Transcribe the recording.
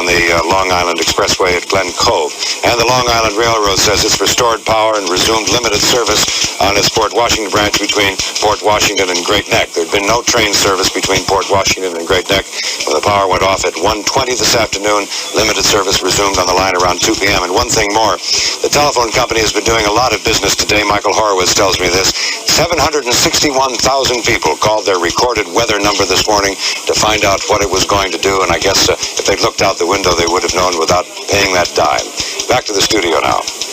on the Long Island Expressway at Glen Cove. And the Long Island Railroad says it's restored power and resumed limited service on its Port Washington branch between Port Washington and Great Neck. There'd been no train service between Port Washington and Great Neck when the power went off at 1:20 this afternoon. Limited service resumed on the line around 2 p.m. And one thing more, the telephone company has been doing a lot of business today. Michael Horowitz tells me this. 761,000 people called their recorded weather number this morning to find out what it was going to do, and I guess if they'd looked out the window, they would have known without paying that dime. Back to the studio now.